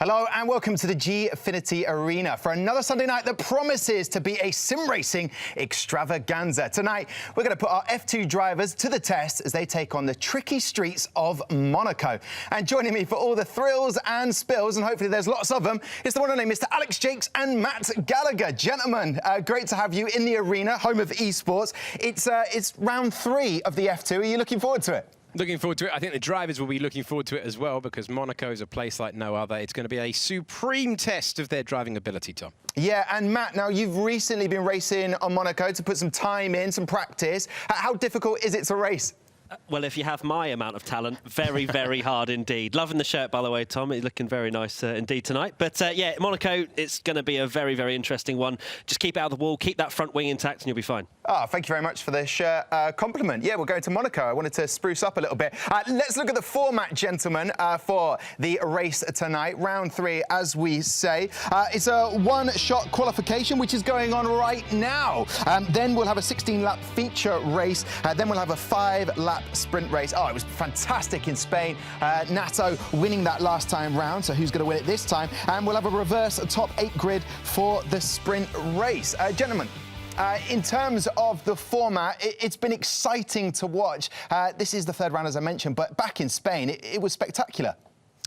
Hello and welcome to the G-Affinity Arena for another Sunday night that promises to be a sim racing extravaganza. Tonight, we're going to put our F2 drivers to the test as they take on the tricky streets of Monaco. And joining me for all the thrills and spills, and hopefully there's lots of them, is the one and only Mr. Alex Jakes and Matt Gallagher. Gentlemen, great to have you in the arena, home of esports. It's round 3 of the F2. Are you looking forward to it? Looking forward to it. I think the drivers will be looking forward to it as well, because Monaco is a place like no other. It's going to be a supreme test of their driving ability, Tom. Yeah, and Matt, now you've recently been racing on Monaco to put some time in, some practice. How difficult is it to race? Well, if you have my amount of talent, very, very hard indeed. Loving the shirt, by the way, Tom. You're looking very nice indeed tonight. But, yeah, Monaco, it's going to be a very, very interesting one. Just keep it out of the wall, keep that front wing intact, and you'll be fine. Oh, thank you very much for the shirt compliment. Yeah, we're going to Monaco. I wanted to spruce up a little bit. Let's look at the format, gentlemen, for the race tonight. Round 3, as we say. It's a one-shot qualification, which is going on right now. Then we'll have a 16-lap feature race. Then we'll have a 5-lap sprint race. Oh, it was fantastic in Spain. Nato winning that last time round, so who's going to win it this time? And we'll have a reverse top 8 grid for the sprint race. Gentlemen, in terms of the format, it's been exciting to watch. This is the 3rd round, as I mentioned, but back in Spain, it was spectacular.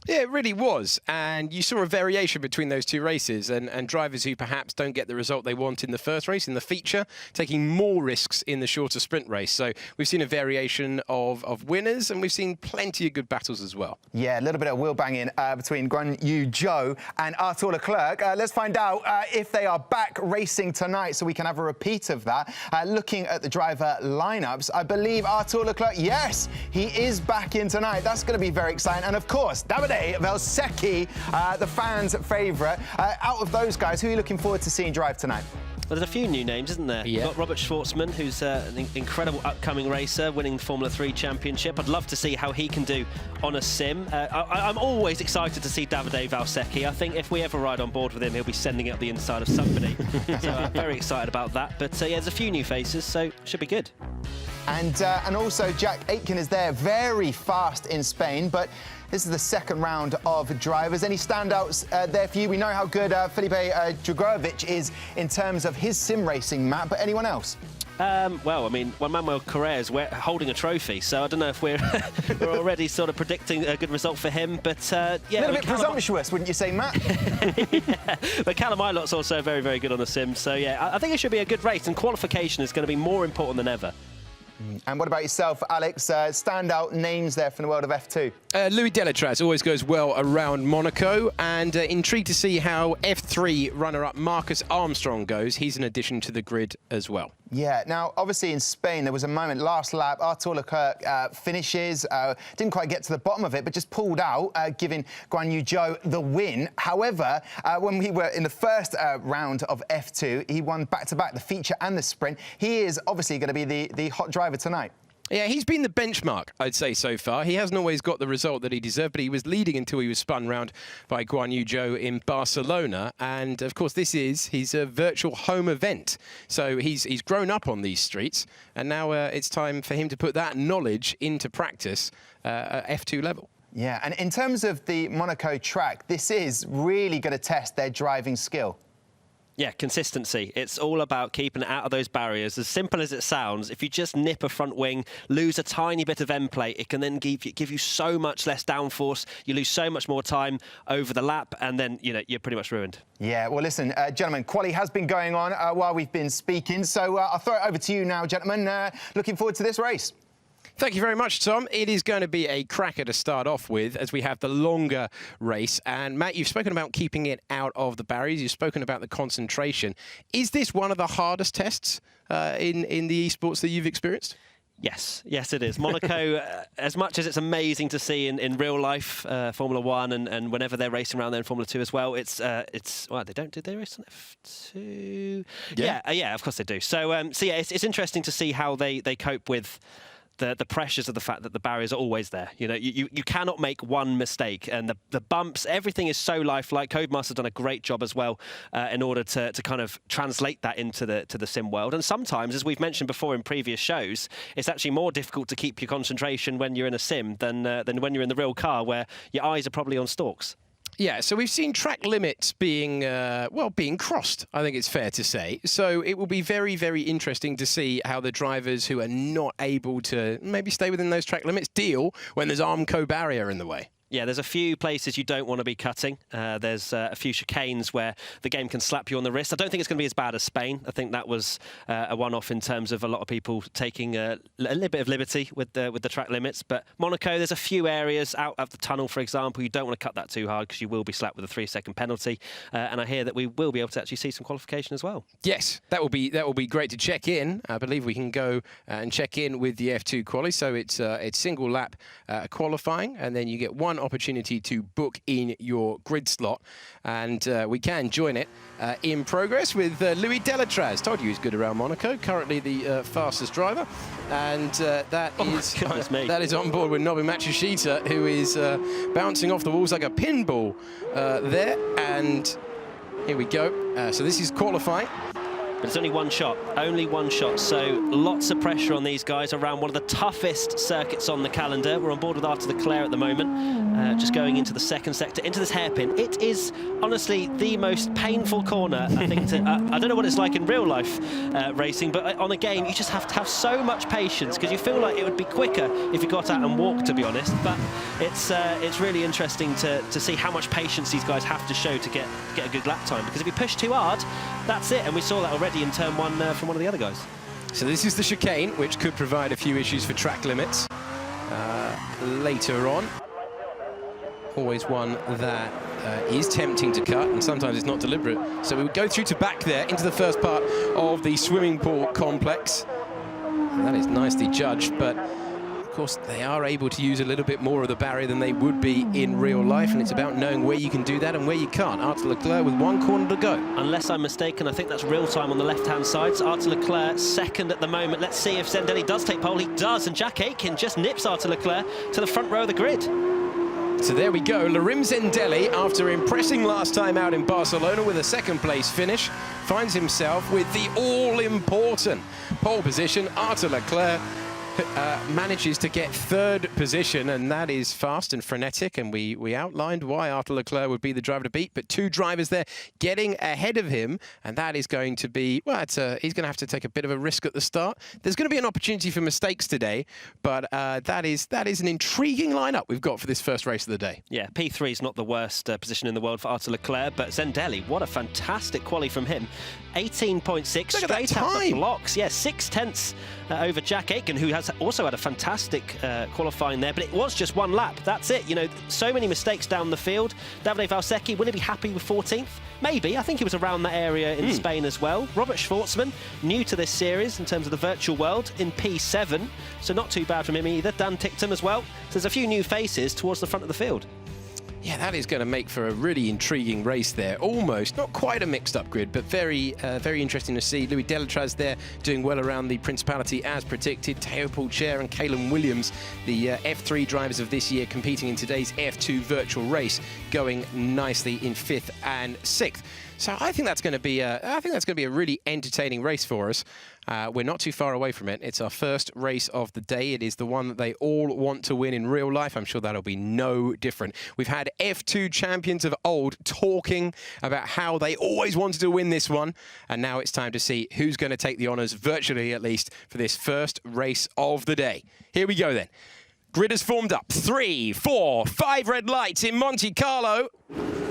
Yeah, it really was. And you saw a variation between those two races, and drivers who perhaps don't get the result they want in the first race, in the feature, taking more risks in the shorter sprint race. So we've seen a variation of winners, and we've seen plenty of good battles as well. Yeah, a little bit of wheel banging between Guan Yu Zhou and Arthur Leclerc. Let's find out if they are back racing tonight, so we can have a repeat of that. Looking at the driver lineups, I believe Arthur Leclerc, yes, he is back in tonight. That's going to be very exciting. And of course, Davide Valsecchi, the fans' favourite. Out of those guys, who are you looking forward to seeing drive tonight? Well, there's a few new names, isn't there? Yeah. You've got Robert Schwartzman, who's an incredible upcoming racer, winning the Formula 3 championship. I'd love to see how he can do on a sim. I'm always excited to see Davide Valsecchi. I think if we ever ride on board with him, he'll be sending it up the inside of somebody. So I'm very excited about that. But yeah, there's a few new faces, so should be good. And also Jack Aitken is there, very fast in Spain, but this is the 2nd round of drivers. Any standouts there for you? We know how good Felipe Drugovic is in terms of his sim racing, Matt, but anyone else? Well, I mean, Juan Manuel Correa is holding a trophy, so I don't know if we're already sort of predicting a good result for him, but yeah. A little bit presumptuous, wouldn't you say, Matt? Yeah. But Callum Ilot's also very, very good on the sim, so yeah, I think it should be a good race, and qualification is going to be more important than ever. And what about yourself, Alex? Standout names there from the world of F2? Louis Delatraz always goes well around Monaco, and intrigued to see how F3 runner-up Marcus Armstrong goes. He's an addition to the grid as well. Yeah, now, obviously in Spain, there was a moment, last lap, Arthur Leclerc finishes, didn't quite get to the bottom of it, but just pulled out, giving Guan Yu Zhou the win. However, when we were in the first round of F2, he won back-to-back, the feature and the sprint. He is obviously going to be the hot driver tonight. Yeah, he's been the benchmark, I'd say, so far. He hasn't always got the result that he deserved, but he was leading until he was spun round by Guan Yu Zhou in Barcelona. And, of course, this is his virtual home event. So he's grown up on these streets, and now it's time for him to put that knowledge into practice at F2 level. Yeah, and in terms of the Monaco track, this is really going to test their driving skill. Yeah, consistency. It's all about keeping it out of those barriers. As simple as it sounds, if you just nip a front wing, lose a tiny bit of end plate, it can then give you so much less downforce. You lose so much more time over the lap, and then you're pretty much ruined. Yeah, well, listen, gentlemen, quali has been going on while we've been speaking, so I'll throw it over to you now, gentlemen. Looking forward to this race. Thank you very much, Tom. It is going to be a cracker to start off with as we have the longer race. And, Matt, you've spoken about keeping it out of the barriers. You've spoken about the concentration. Is this one of the hardest tests in the esports that you've experienced? Yes, it is. Monaco, as much as it's amazing to see in real life, Formula 1 and whenever they're racing around there in Formula 2 as well, well, did they race on F2? Yeah, of course they do. So yeah, it's interesting to see how they cope with the pressures of the fact that the barriers are always there. You cannot make one mistake, and the bumps, everything is so lifelike. Codemaster's done a great job as well in order to kind of translate that into the sim world. And sometimes, as we've mentioned before in previous shows, it's actually more difficult to keep your concentration when you're in a sim than when you're in the real car, where your eyes are probably on stalks. Yeah, so we've seen track limits being, being crossed, I think it's fair to say. So it will be very, very interesting to see how the drivers who are not able to maybe stay within those track limits deal when there's Armco barrier in the way. Yeah, there's a few places you don't want to be cutting. There's a few chicanes where the game can slap you on the wrist. I don't think it's going to be as bad as Spain. I think that was a one-off in terms of a lot of people taking a little bit of liberty with the track limits. But Monaco, there's a few areas out of the tunnel, for example, you don't want to cut that too hard because you will be slapped with a 3-second penalty. And I hear that we will be able to actually see some qualification as well. Yes, that will be great to check in. I believe we can go and check in with the F2 quali. So it's single lap qualifying, and then you get one opportunity to book in your grid slot, and we can join it in progress with Louis Delatraz. Told you he's good around Monaco, currently the fastest driver, and that is on board with Nobu Matsushita, who is bouncing off the walls like a pinball there, and here we go. So this is qualifying. But it's only one shot, so lots of pressure on these guys around one of the toughest circuits on the calendar. We're on board with Arthur Leclerc at the moment, just going into the second sector, into this hairpin. It is honestly the most painful corner, I think. I don't know what it's like in real life racing, but on a game, you just have to have so much patience because you feel like it would be quicker if you got out and walked, to be honest. But it's really interesting to see how much patience these guys have to show to get a good lap time, because if you push too hard, that's it, and we saw that already in turn one from one of the other guys. So this is the chicane, which could provide a few issues for track limits later on. Always one that is tempting to cut, and sometimes it's not deliberate. So we would go through to back there into the first part of the swimming pool complex. And that is nicely judged, but of course they are able to use a little bit more of the barrier than they would be in real life, and it's about knowing where you can do that and where you can't. Arthur Leclerc with one corner to go. Unless I'm mistaken, I think that's real time on the left-hand side. So Arthur Leclerc second at the moment. Let's see if Zendelli does take pole. He does, and Jack Aitken just nips Arthur Leclerc to the front row of the grid. So there we go. Larim Zendelli, after impressing last time out in Barcelona with a second-place finish, finds himself with the all-important pole position. Arthur Leclerc manages to get third position, and that is fast and frenetic, and we outlined why Arthur Leclerc would be the driver to beat, but two drivers there getting ahead of him, and that is going to be, well, he's going to have to take a bit of a risk at the start. There's going to be an opportunity for mistakes today, but that is an intriguing lineup we've got for this first race of the day. Yeah, P3 is not the worst position in the world for Arthur Leclerc, but Zendelli, what a fantastic quali from him. 18.6 straight out the blocks. Yeah, 6/10 over Jack Aitken, who has also had a fantastic qualifying there, but it was just one lap. That's it. You know, so many mistakes down the field. Davide Valsecchi, will he be happy with 14th? Maybe. I think he was around that area in Spain as well. Robert Schwartzman, new to this series in terms of the virtual world, in P7, so not too bad from him either. Dan Ticktum as well. So there's a few new faces towards the front of the field. Yeah, that is going to make for a really intriguing race there. Almost, not quite a mixed-up grid, but very interesting to see. Louis Delatraz there doing well around the Principality as predicted. Teo Pourchaire and Calum Williams, the F3 drivers of this year, competing in today's F2 virtual race, going nicely in 5th and 6th. So I think that's going to be a really entertaining race for us. We're not too far away from it. It's our first race of the day. It is the one that they all want to win in real life. I'm sure that'll be no different. We've had F2 champions of old talking about how they always wanted to win this one, and now it's time to see who's going to take the honours, virtually at least, for this first race of the day. Here we go then. Grid has formed up. 3, 4, 5 red lights in Monte Carlo.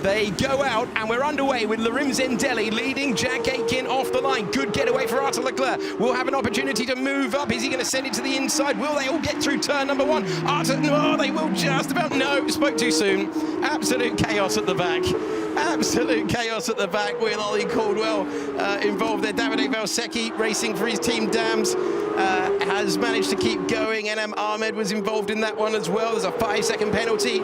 They go out, and we're underway with Larim Zendelli leading Jack Aitken off the line. Good getaway for Arthur Leclerc. Will have an opportunity to move up. Is he going to send it to the inside? Will they all get through turn number 1? Arthur, no, they will just about. No, spoke too soon. Absolute chaos at the back. Absolute chaos at the back with Ollie Caldwell involved there. Davide Valsecchi racing for his team Dams has managed to keep going. NM Ahmed was involved in that one as well. There's a 5-second penalty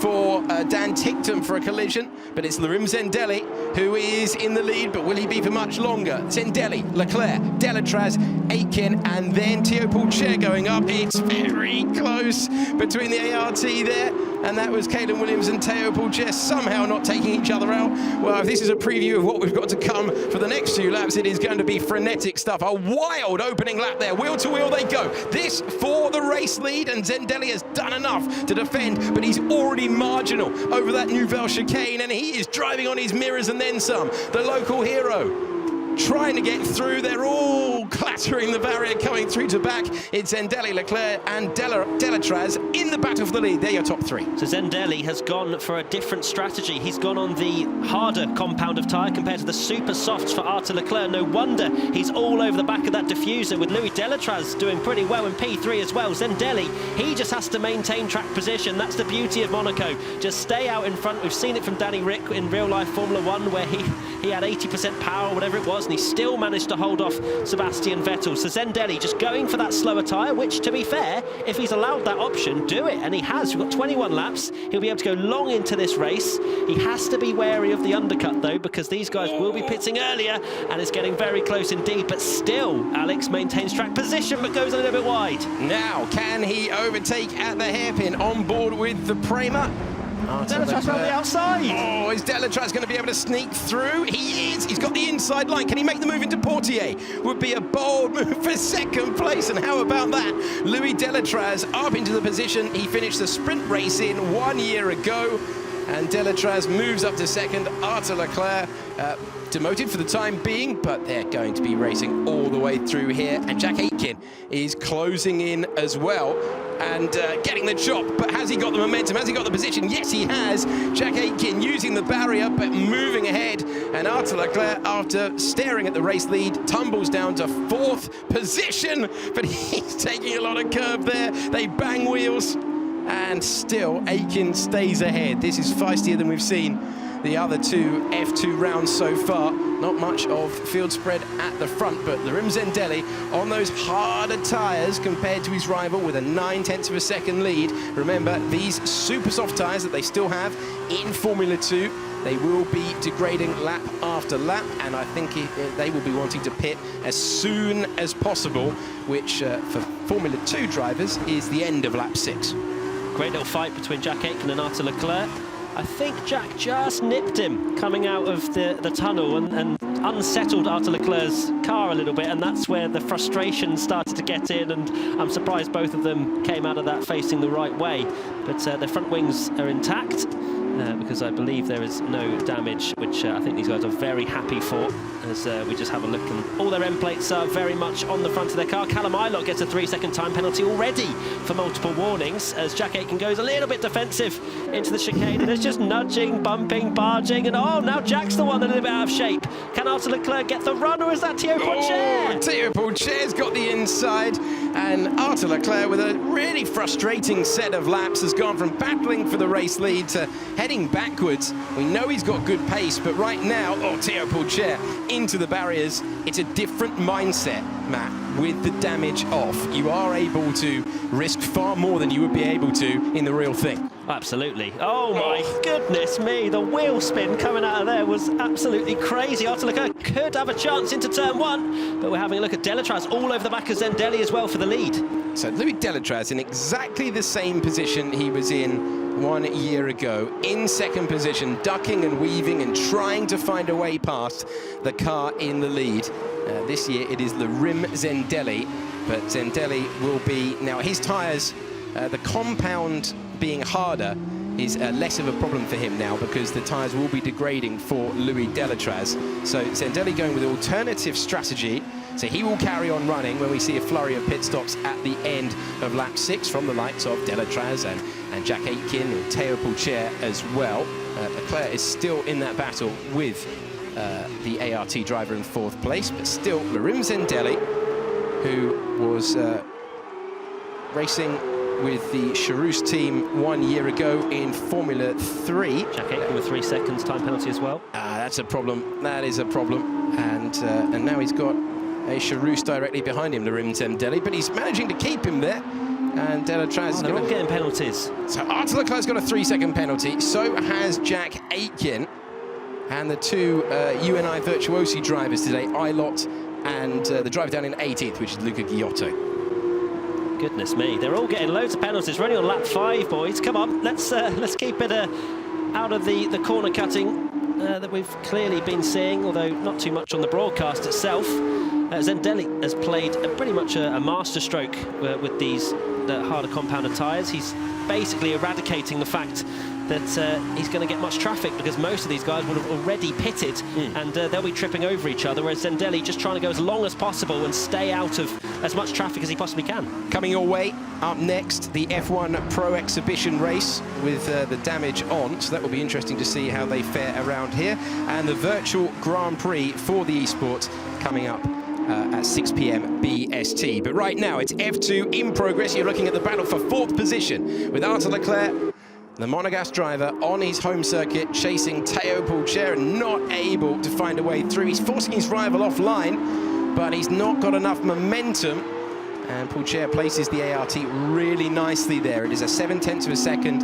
for Dan Ticktum for a collision, but it's Larim Zendelli who is in the lead, but will he be for much longer? Zendelli, Leclerc, Delatraz, Aitken, and then Teo Pourchaire going up. It's very close between the ART there and that was Caden Williams and Teo Pourchaire somehow not taking each other out. Well, if this is a preview of what we've got to come for the next few laps, it is going to be frenetic stuff. A wild opening lap there. Wheel to wheel they go. This for the race lead, and Zendelli has done enough to defend, but he's already marginal over that Nouvelle chicane, and he is driving on his mirrors and then some. The local hero trying to get through. They're all clattering the barrier, coming through to back. It's Zendelli, Leclerc and Delatraz in the battle for the lead. They're your top three. So Zendelli has gone for a different strategy. He's gone on the harder compound of tyre compared to the super softs for Arthur Leclerc. No wonder he's all over the back of that diffuser, with Louis Delatraz doing pretty well in P3 as well. Zendelli, he just has to maintain track position. That's the beauty of Monaco. Just stay out in front. We've seen it from Danny Rick in real life Formula 1, where he had 80% power, whatever it was, and he still managed to hold off Sebastian Vettel. So Zendelli just going for that slower tyre, which, to be fair, if he's allowed that option, do it. And he has. We've got 21 laps. He'll be able to go long into this race. He has to be wary of the undercut, though, because these guys will be pitting earlier, and it's getting very close indeed. But still, Alex maintains track position, but goes a little bit wide. Now, can he overtake at the hairpin on board with the Prema? Delatraz on the outside. Oh, is Delatraz going to be able to sneak through? He is. He's got the inside line. Can he make the move into Portier? Would be a bold move for second place. And how about that? Louis Delatraz up into the position he finished the sprint race in 1 year ago. And Delatraz moves up to second. Arthur Leclerc demoted for the time being, but they're going to be racing all the way through here. And Jack Aitken is closing in as well and getting the chop. But has he got the momentum? Has he got the position? Yes, he has. Jack Aitken using the barrier, but moving ahead. And Arthur Leclerc, after staring at the race lead, tumbles down to 4th position. But he's taking a lot of curve there. They bang wheels. And still, Aitken stays ahead. This is feistier than we've seen the other two F2 rounds so far. Not much of field spread at the front, but Larim Zendelli on those harder tyres compared to his rival with a 9/10 of a second lead. Remember, these super soft tyres that they still have in Formula 2, they will be degrading lap after lap, and I think they will be wanting to pit as soon as possible, which for Formula 2 drivers is the end of lap 6. Great little fight between Jack Aitken and Arthur Leclerc. I think Jack just nipped him coming out of the tunnel and unsettled Arthur Leclerc's car a little bit, and that's where the frustration started to get in, and I'm surprised both of them came out of that facing the right way. But their front wings are intact, because I believe there is no damage, which I think these guys are very happy for, as we just have a look, and all their end plates are very much on the front of their car. Callum Ilott gets a 3-second time penalty already for multiple warnings, as Jack Aitken goes a little bit defensive into the chicane, and it's just nudging, bumping, barging, and oh, now Jack's the one a little bit out of shape. Can Arthur Leclerc get the run, or is that Teo Pourchaire? Oh, Teo Pourchaire's got the inside, and Arthur Leclerc, with a really frustrating set of laps, has gone from battling for the race lead to heading backwards. We know he's got good pace, but right now, Teo Pourchaire into the barriers. It's a different mindset, Matt, with the damage off. You are able to risk far more than you would be able to in the real thing. Absolutely. Oh my goodness me, the wheel spin coming out of there was absolutely crazy. Arthur Leclerc could have a chance into turn 1, but we're having a look at Delatraz all over the back of Zendelli as well for the lead. So Louis Delatraz in exactly the same position he was in 1 year ago, in second position, ducking and weaving and trying to find a way past the car in the lead. This year it is Larim Zendelli, but Zendelli will be, now his tyres, the compound being harder is less of a problem for him now, because the tyres will be degrading for Louis Delatraz. So Zendelli going with alternative strategy. So he will carry on running when we see a flurry of pit stops at the end of lap 6 from the likes of Delatraz and Jack Aitken and Teo Pourchaire as well. Leclerc is still in that battle with the ART driver in 4th place, but still Larim Zendelli, who was racing with the Charouz team 1 year ago in Formula 3. Jack Aitken with 3 seconds time penalty as well. That's a problem. That is a problem. And now he's got a Charouz directly behind him, Larim Zendelli, but he's managing to keep him there. And Delatraz they're all getting penalties. So Arthur Leclerc's got a 3-second penalty. So has Jack Aitken. And the two UNI Virtuosi drivers today, Ilott and the driver down in 18th, which is Luca Giotto. Goodness me, they're all getting loads of penalties. We're only on lap 5, boys. Come on, let's keep it out of the corner cutting that we've clearly been seeing, although not too much on the broadcast itself. Zendelli has played pretty much a masterstroke with these harder compounded tyres. He's basically eradicating the fact that he's going to get much traffic, because most of these guys would have already pitted and they'll be tripping over each other, whereas Zendelli just trying to go as long as possible and stay out of as much traffic as he possibly can. Coming your way, up next, the F1 Pro Exhibition race with the damage on, so that will be interesting to see how they fare around here, and the virtual Grand Prix for the esports coming up at 6 p.m. BST. But right now, it's F2 in progress. You're looking at the battle for 4th position with Arthur Leclerc, the Monegasque driver, on his home circuit, chasing Théo Pourchaire and not able to find a way through. He's forcing his rival offline, but he's not got enough momentum. And Pourchaire places the ART really nicely there. It is a 7/10 of a second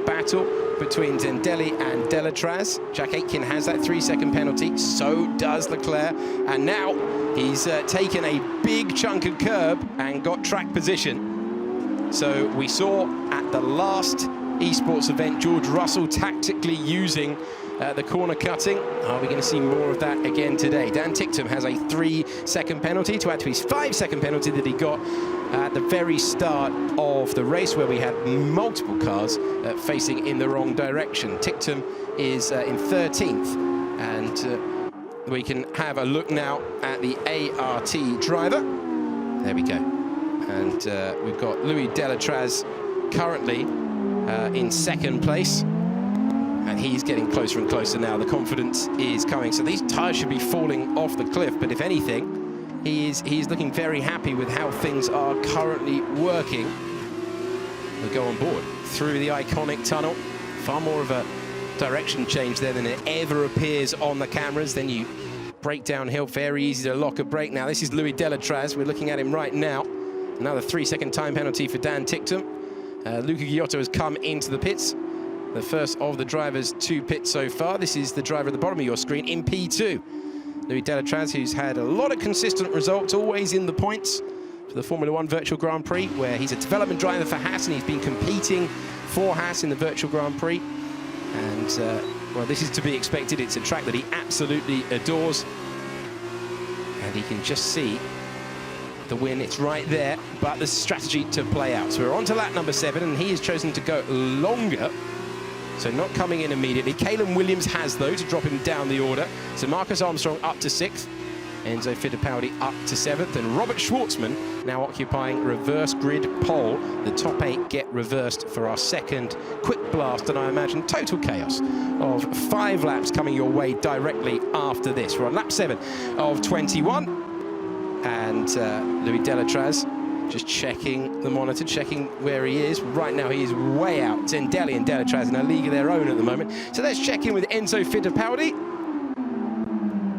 battle between Zendelli and Delatraz. Jack Aitken has that 3-second penalty, so does Leclerc. And now he's taken a big chunk of curb and got track position. So we saw at the last esports event George Russell tactically using the corner cutting. Are we going to see more of that again today? Dan Ticktum has a 3-second penalty to add to his 5-second penalty that he got at the very start of the race, where we had multiple cars facing in the wrong direction. Ticktum is in 13th, and we can have a look now at the ART driver. There we go. And we've got Louis Delatraz currently in 2nd place. And he's getting closer and closer now. The confidence is coming. So these tyres should be falling off the cliff. But if anything, he's looking very happy with how things are currently working. We'll go on board through the iconic tunnel. Far more of a direction change there than it ever appears on the cameras. Then you brake downhill, very easy to lock a brake. Now this is Louis Delatraz. We're looking at him right now. Another 3-second time penalty for Dan Ticktum. Luca Giotto has come into the pits. The first of the drivers to pit so far. This is the driver at the bottom of your screen in P2. Louis Delatraz, who's had a lot of consistent results, always in the points for the Formula 1 Virtual Grand Prix, where he's a development driver for Haas, and he's been competing for Haas in the Virtual Grand Prix. And, well, this is to be expected. It's a track that he absolutely adores. And he can just see the win. It's right there, but there's strategy to play out. So we're on to lap number 7, and he has chosen to go longer. So not coming in immediately. Calum Williams has, though, to drop him down the order. So Marcus Armstrong up to 6th. Enzo Fittipaldi up to 7th. And Robert Schwartzman now occupying reverse grid pole. The top 8 get reversed for our second quick blast, and I imagine total chaos of 5 laps coming your way directly after this. We're on lap 7 of 21. And Louis Delatraz just checking the monitor, checking where he is. Right now, he is way out. Zendelli and Delatraz in a league of their own at the moment. So let's check in with Enzo Fittipaldi,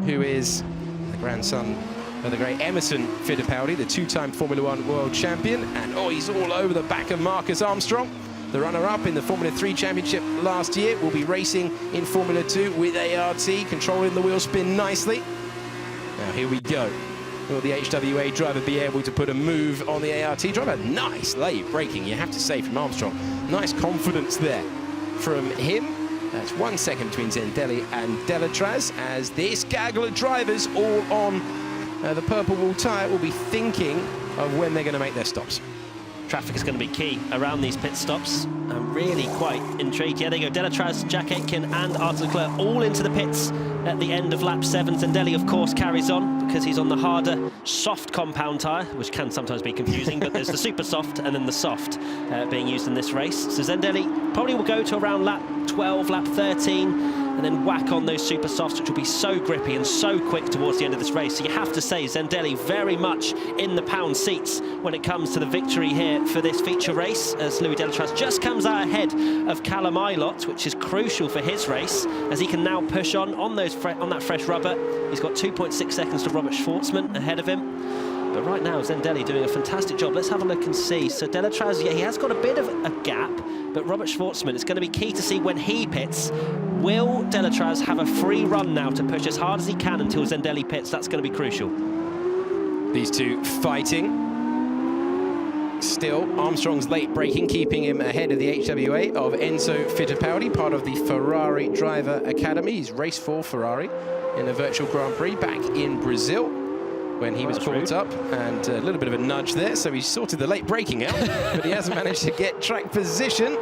who is the grandson of the great Emerson Fittipaldi, the 2-time Formula 1 world champion. And, oh, he's all over the back of Marcus Armstrong, the runner-up in the Formula 3 championship last year. Will be racing in Formula 2 with ART, controlling the wheel spin nicely. Now, here we go. Will the HWA driver be able to put a move on the ART driver? Nice late braking, you have to say, from Armstrong. Nice confidence there from him. That's 1 second between Zendelli and Delatraz, as this gaggle of drivers all on the purple wool tyre will be thinking of when they're going to make their stops. Traffic is going to be key around these pit stops. I'm really quite intrigued. Yeah, there you go. Delatraz, Jack Aitken and Arthur Leclerc all into the pits at the end of lap 7. Zendelli, of course, carries on because he's on the harder, soft compound tyre, which can sometimes be confusing, but there's the super soft and then the soft being used in this race. So Zendelli probably will go to around lap 12, lap 13, and then whack on those super softs, which will be so grippy and so quick towards the end of this race. So you have to say Zendelli very much in the pound seats when it comes to the victory here for this feature race, as Louis Delatraz just comes out ahead of Callum Ilott, which is crucial for his race, as he can now push on that fresh rubber. He's got 2.6 seconds to Robert Schwartzman ahead of him. But right now, Zendelli doing a fantastic job. Let's have a look and see. So Delatraz, yeah, he has got a bit of a gap, but Robert Schwartzman, it's going to be key to see when he pits. Will Delatraz have a free run now to push as hard as he can until Zendelli pits? That's going to be crucial. These two fighting. still. Armstrong's late braking, keeping him ahead of the HWA of Enzo Fittipaldi, part of the Ferrari Driver Academy. He's raced for Ferrari in a virtual Grand Prix back in Brazil when he was caught up, and a little bit of a nudge there, so he sorted the late braking out, but he hasn't managed to get track position.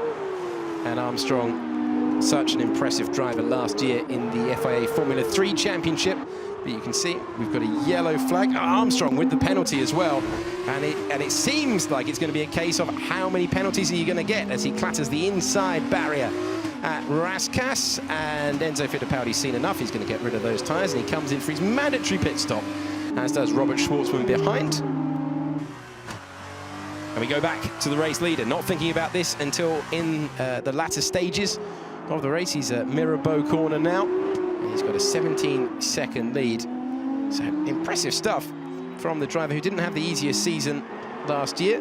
And Armstrong, such an impressive driver last year in the FIA Formula 3 Championship. But you can see we've got a yellow flag. Armstrong with the penalty as well. And it seems like it's going to be a case of how many penalties are you going to get as he clatters the inside barrier at Rascasse. And Enzo Fittipaldi's seen enough. He's going to get rid of those tyres, and he comes in for his mandatory pit stop, as does Robert Schwartzman behind. And we go back to the race leader, not thinking about this until in the latter stages of the race. He's at Mirabeau corner now, and he's got a 17-second lead. So impressive stuff from the driver who didn't have the easiest season last year.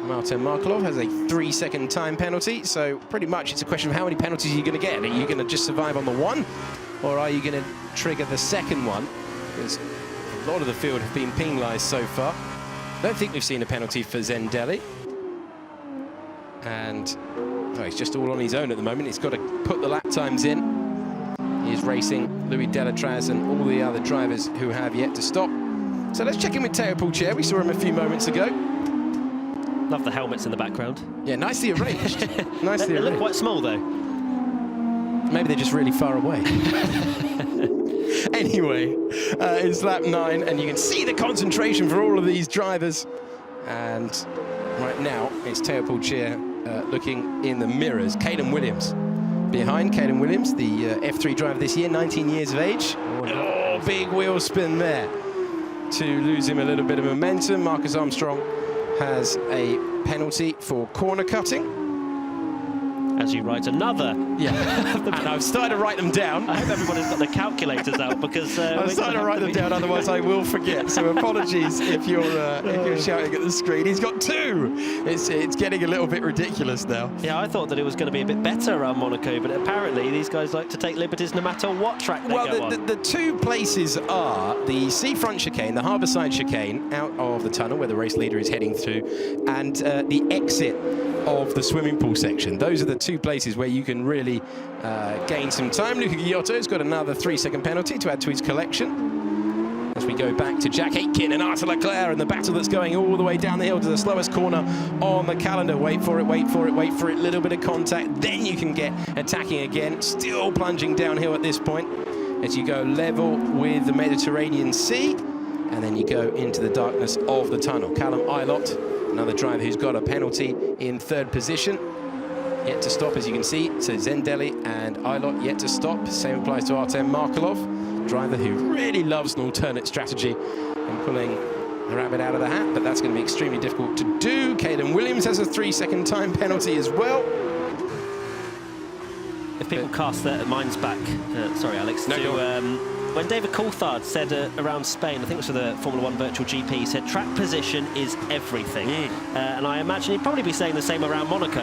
Martin Markelov has a 3-second time penalty, so pretty much it's a question of how many penalties are you going to get. Are you going to just survive on the one, or are you going to trigger the second one? Because a lot of the field have been penalised so far. I don't think we've seen a penalty for Zendelli. And he's just all on his own at the moment. He's got to put the lap times in. He's racing Louis Delatraz and all the other drivers who have yet to stop. So let's check in with Teo Pourchaire. We saw him a few moments ago. Love the helmets in the background. Yeah, nicely arranged. Nicely arranged. They look quite small, though. Maybe they're just really far away. Anyway, it's lap 9, and you can see the concentration for all of these drivers. And right now, it's Teo Pourchaire looking in the mirrors. Caden Williams behind. Caden Williams, the F3 driver this year, 19 years of age. Oh, big wheel spin there to lose him a little bit of momentum. Marcus Armstrong has a penalty for corner cutting. As you write another. Yeah, and I've started to write them down. I hope everybody's got their calculators out, because I'm starting to write them down, otherwise I will forget. So apologies if you're shouting at the screen. He's got 2. It's getting a little bit ridiculous now. Yeah, I thought that it was going to be a bit better around Monaco, but apparently these guys like to take liberties no matter what track they go on. The 2 places are the seafront chicane, the harbourside chicane out of the tunnel where the race leader is heading through, and the exit of the swimming pool section. Those are the 2 places where you can really gain some time. Luca Giotto's got another 3-second penalty to add to his collection. As we go back to Jack Aitken and Arthur Leclerc and the battle that's going all the way down the hill to the slowest corner on the calendar. Wait for it, wait for it, wait for it. Little bit of contact, then you can get attacking again. Still plunging downhill at this point as you go level with the Mediterranean Sea, and then you go into the darkness of the tunnel. Callum Ilott, another driver who's got a penalty in 3rd position. Yet to stop, as you can see. So Zendelli and Ilott yet to stop. Same applies to Artem Markelov, driver who really loves an alternate strategy and pulling the rabbit out of the hat, but that's going to be extremely difficult to do. Caden Williams has a 3-second time penalty as well. If people cast their minds back, sorry Alex, when David Coulthard said around Spain, I think it was for the Formula 1 Virtual GP, he said track position is everything. And I imagine he'd probably be saying the same around Monaco.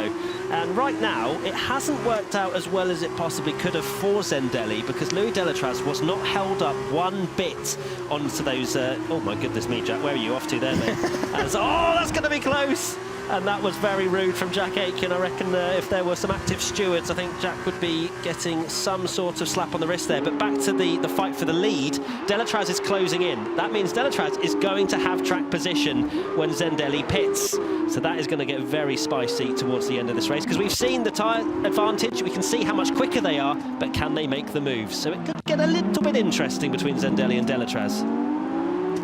And right now, it hasn't worked out as well as it possibly could have for Zendelli, because Louis Delatraz was not held up one bit onto those... oh my goodness me, Jack, where are you off to there, mate? Oh, that's going to be close! And that was very rude from Jack Aitken. I reckon if there were some active stewards, I think Jack would be getting some sort of slap on the wrist there. But back to the fight for the lead, Delatraz is closing in. That means Delatraz is going to have track position when Zendelli pits. So that is going to get very spicy towards the end of this race, because we've seen the tyre advantage. We can see how much quicker they are, but can they make the move? So it could get a little bit interesting between Zendelli and Delatraz.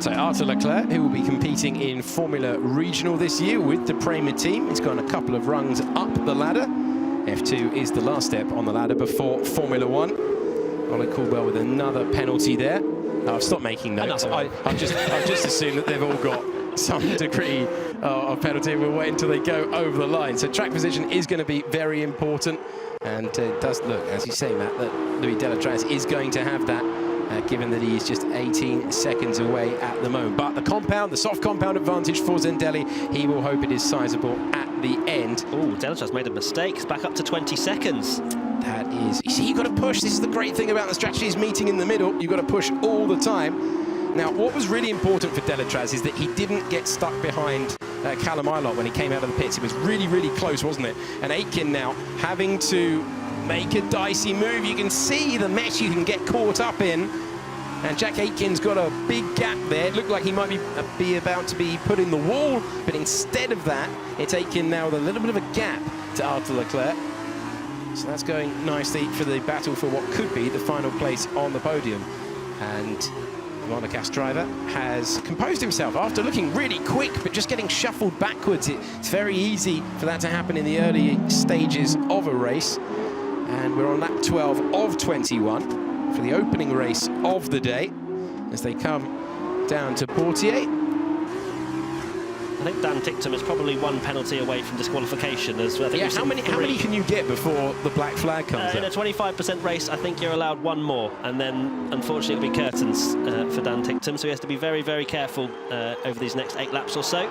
So Arthur Leclerc, who will be competing in Formula Regional this year with the Prema team. He's gone a couple of rungs up the ladder. F2 is the last step on the ladder before Formula 1. Ollie Caldwell with another penalty there. I've stopped making notes. I've just assumed that they've all got some degree of penalty. We'll wait until they go over the line. So track position is going to be very important. And it does look, as you say, Matt, that Louis Delatraz is going to have that. Given that he is just 18 seconds away at the moment. But the soft compound advantage for Zendelli, he will hope it is sizable at the end. Oh, Delatraz made a mistake. It's back up to 20 seconds. That is... You see, you've got to push. This is the great thing about the strategies meeting in the middle. You've got to push all the time. Now, what was really important for Delatraz is that he didn't get stuck behind Callum Ilott when he came out of the pits. It was really, really close, wasn't it? And Aitken now having to make a dicey move. You can see the mess you can get caught up in. And Jack Aitken's got a big gap there. It looked like he might be about to be put in the wall, but instead of that, it's Aitken now with a little bit of a gap to Arthur Leclerc. So that's going nicely for the battle for what could be the final place on the podium. And the Monaco driver has composed himself after looking really quick, but just getting shuffled backwards. It's very easy for that to happen in the early stages of a race. And we're on lap 12 of 21 for the opening race of the day as they come down to Portier. I think Dan Ticktum is probably one penalty away from disqualification. As I think how many can you get before the black flag comes in a 25% race, I think you're allowed one more, and then unfortunately it'll be curtains for Dan Ticktum, so he has to be very, very careful over these next 8 laps or so.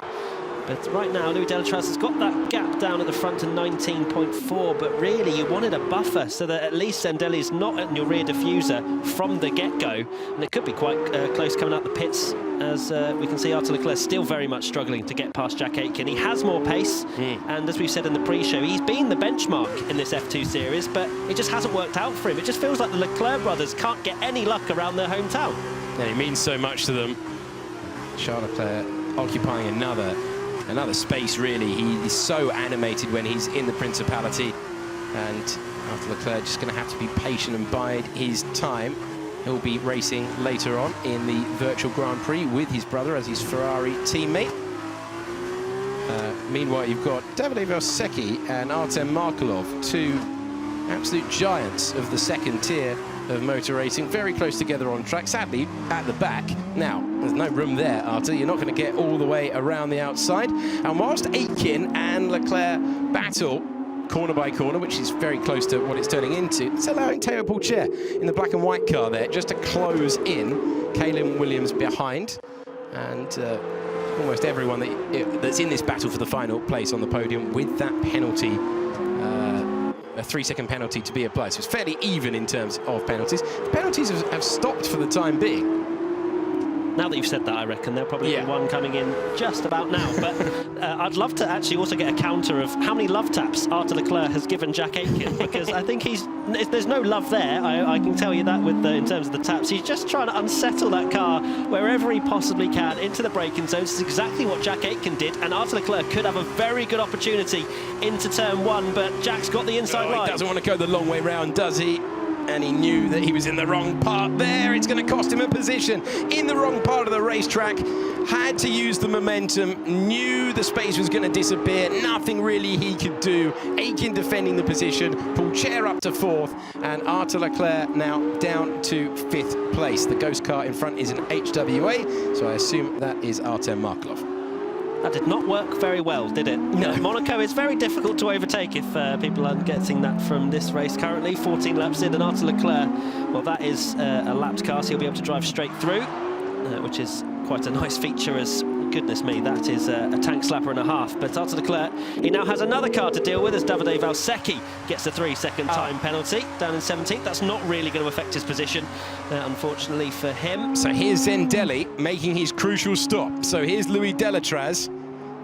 But right now, Louis Delatraz has got that gap down at the front to 19.4, but really you wanted a buffer so that at least Zendelli's not in your rear diffuser from the get-go, and it could be quite close coming out the pits, as we can see Arthur Leclerc still very much struggling to get past Jack Aitken. He has more pace, and as we've said in the pre-show, he's been the benchmark in this F2 series, but it just hasn't worked out for him. It just feels like the Leclerc brothers can't get any luck around their hometown. Yeah, he means so much to them. Charles Leclerc occupying another space, really. He is so animated when he's in the Principality, and Arthur Leclerc just going to have to be patient and bide his time. He'll be racing later on in the virtual Grand Prix with his brother as his Ferrari teammate. Meanwhile, you've got Davide Valsecchi and Artem Markelov, two absolute giants of the second tier of motor racing, very close together on track, sadly at the back. Now, there's no room there, Arthur. You're not going to get all the way around the outside. And whilst Aitken and Leclerc battle corner by corner, which is very close to what it's turning into, it's allowing Théo Pourchaire in the black and white car there just to close in. Caleb Williams behind. And almost everyone that's in this battle for the final place on the podium with that penalty, a 3-second penalty to be applied. So it's fairly even in terms of penalties. The penalties have stopped for the time being. Now that you've said that, I reckon there'll probably be one coming in just about now. But I'd love to actually also get a counter of how many love taps Arthur Leclerc has given Jack Aitken, because I think there's no love there. I can tell you that in terms of the taps. He's just trying to unsettle that car wherever he possibly can into the braking zones. This is exactly what Jack Aitken did, and Arthur Leclerc could have a very good opportunity into turn 1, but Jack's got the inside line. He doesn't want to go the long way round, does he? And he knew that he was in the wrong part there. It's going to cost him a position in the wrong part of the racetrack. Had to use the momentum, knew the space was going to disappear. Nothing really he could do. Aitken defending the position, Pourchaire up to 4th, and Arthur Leclerc now down to 5th place. The ghost car in front is an HWA, so I assume that is Artem Markelov. That did not work very well, did it? No. Monaco is very difficult to overtake if people aren't getting that from this race currently. 14 laps in, and Arthur Leclerc, well, that is a lapped car, so he'll be able to drive straight through, which is quite a nice feature, as goodness me, that is a tank slapper and a half. But Arthur Leclerc, he now has another car to deal with as Davide Valsecchi gets a 3-second time penalty down in 17th. That's not really going to affect his position, unfortunately for him. So here's Zendelli making his crucial stop. So here's Louis Delatraz,